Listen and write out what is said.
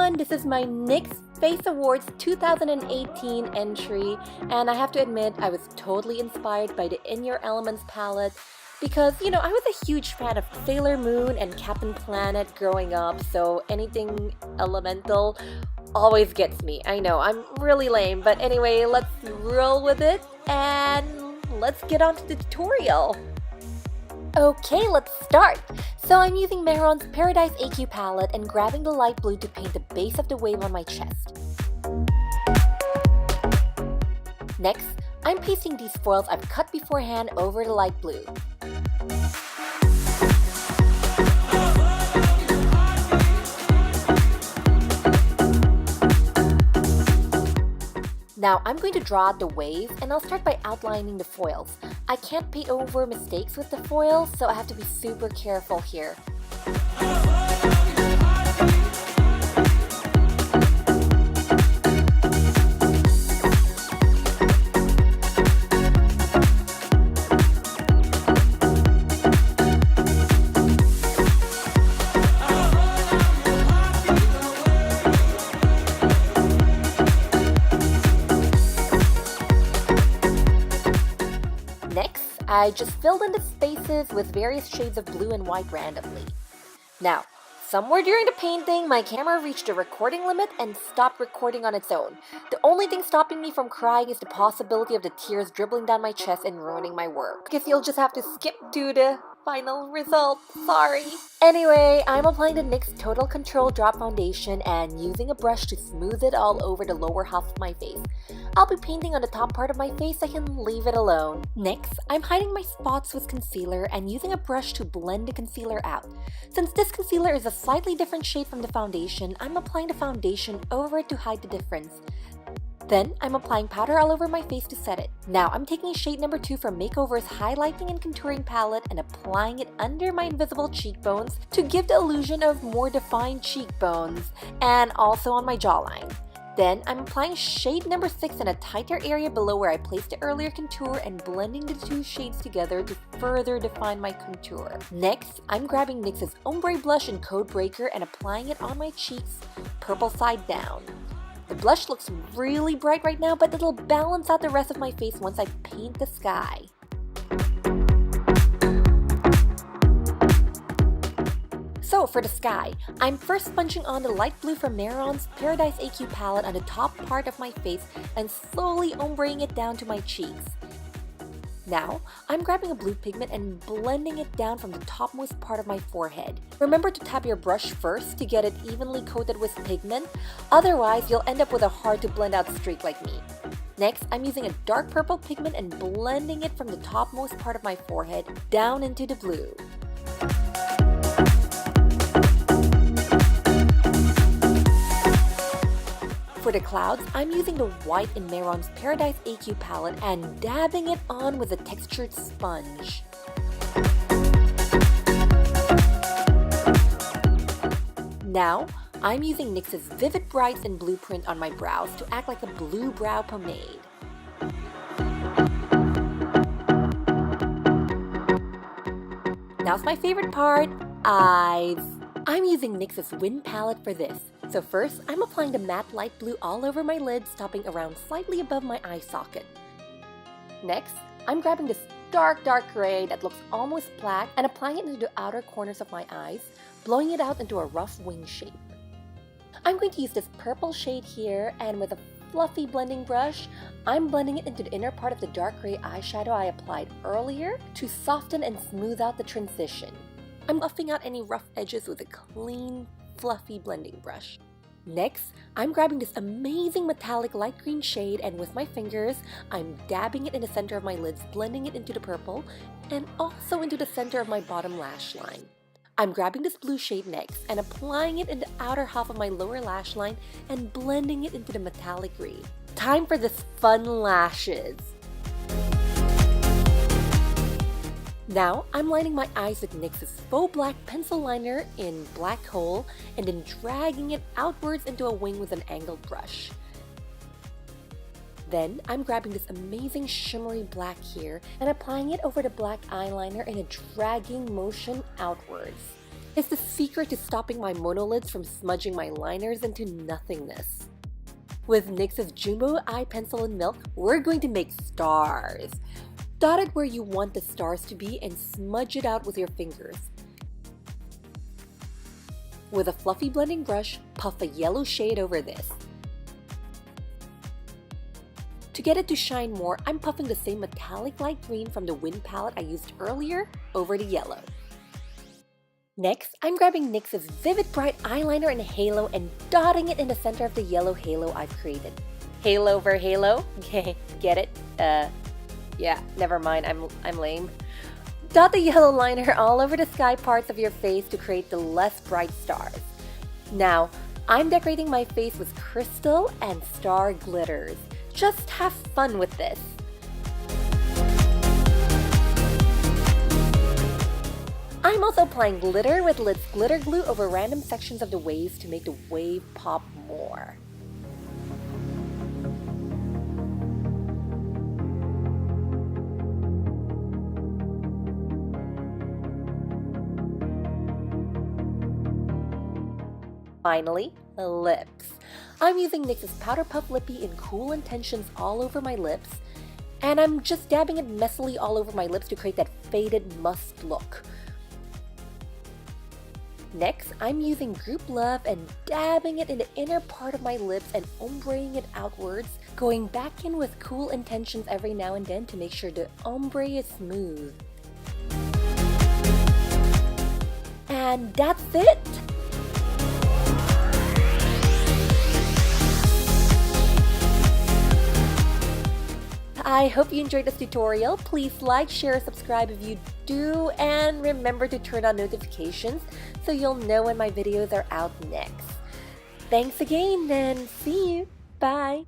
everyone, this is my NYX Face Awards 2018 entry, and I have to admit I was totally inspired by the In Your Elements palette because, I was a huge fan of Sailor Moon and Captain Planet growing up, so anything elemental always gets me. I know, I'm really lame, but anyway, let's roll with it and let's get on to the tutorial. Okay, let's start! So I'm using Mehron's Paradise AQ palette and grabbing the light blue to paint the base of the wave on my chest. Next, I'm pasting these foils I've cut beforehand over the light blue. Now I'm going to draw out the wave, and I'll start by outlining the foils. I can't paint over mistakes with the foils, so I have to be super careful here. Next, I just filled in the spaces with various shades of blue and white randomly. Now, somewhere during the painting, my camera reached the recording limit and stopped recording on its own. The only thing stopping me from crying is the possibility of the tears dribbling down my chest and ruining my work. Guess you'll just have to skip to the final result, sorry. Anyway, I'm applying the NYX Total Control Drop Foundation and using a brush to smooth it all over the lower half of my face. I'll be painting on the top part of my face, so I can leave it alone. Next, I'm hiding my spots with concealer and using a brush to blend the concealer out. Since this concealer is a slightly different shade from the foundation, I'm applying the foundation over it to hide the difference. Then, I'm applying powder all over my face to set it. Now, I'm taking shade number 2 from Makeover's Highlighting and Contouring palette and applying it under my invisible cheekbones to give the illusion of more defined cheekbones, and also on my jawline. Then, I'm applying shade number 6 in a tighter area below where I placed the earlier contour and blending the two shades together to further define my contour. Next, I'm grabbing NYX's Ombré blush in Code Breaker and applying it on my cheeks, purple side down. The blush looks really bright right now, but it'll balance out the rest of my face once I paint the sky. So for the sky, I'm first sponging on the light blue from Mehron's Paradise AQ palette on the top part of my face and slowly ombreing it down to my cheeks. Now, I'm grabbing a blue pigment and blending it down from the topmost part of my forehead. Remember to tap your brush first to get it evenly coated with pigment, otherwise you'll end up with a hard to blend out streak like me. Next, I'm using a dark purple pigment and blending it from the topmost part of my forehead down into the blue. For the clouds, I'm using the white in Mehron's Paradise AQ palette and dabbing it on with a textured sponge. Now, I'm using NYX's Vivid Brights in Blueprint on my brows to act like a blue brow pomade. Now's my favorite part, eyes. I'm using NYX's Wind palette for this. So first, I'm applying the matte light blue all over my lid, stopping around slightly above my eye socket. Next, I'm grabbing this dark gray that looks almost black and applying it into the outer corners of my eyes, blowing it out into a rough wing shape. I'm going to use this purple shade here, and with a fluffy blending brush, I'm blending it into the inner part of the dark gray eyeshadow I applied earlier to soften and smooth out the transition. I'm buffing out any rough edges with a clean, fluffy blending brush. Next, I'm grabbing this amazing metallic light green shade, and with my fingers, I'm dabbing it in the center of my lids, blending it into the purple, and also into the center of my bottom lash line. I'm grabbing this blue shade next, and applying it in the outer half of my lower lash line, and blending it into the metallic green. Time for this fun lashes! Now, I'm lining my eyes with NYX's Faux Black Pencil Liner in Blackhole and then dragging it outwards into a wing with an angled brush. Then, I'm grabbing this amazing shimmery black here and applying it over the black eyeliner in a dragging motion outwards. is the secret to stopping my monolids from smudging my liners into nothingness. With NYX's Jumbo Eye Pencil in Milk, we're going to make stars. Dot it where you want the stars to be and smudge it out with your fingers. With a fluffy blending brush, puff a yellow shade over this. To get it to shine more, I'm puffing the same metallic light green from the Wind palette I used earlier over the yellow. Next, I'm grabbing NYX's Vivid Bright Eyeliner in Halo and dotting it in the center of the yellow halo I've created. Halo over halo? Get it? Yeah, never mind, I'm lame. Dot the yellow liner all over the sky parts of your face to create the less bright stars. Now, I'm decorating my face with crystal and star glitters. Just have fun with this. I'm also applying glitter with Lit's glitter glue over random sections of the waves to make the wave pop more. Finally, lips. I'm using NYX's Powder Puff Lippie in Cool Intentions all over my lips, and I'm just dabbing it messily all over my lips to create that faded must look. Next, I'm using Group Love and dabbing it in the inner part of my lips and ombreing it outwards, going back in with Cool Intentions every now and then to make sure the ombre is smooth. And that's it! I hope you enjoyed this tutorial. Please like, share, subscribe if you do, and remember to turn on notifications so you'll know when my videos are out next. Thanks again, and see you. Bye!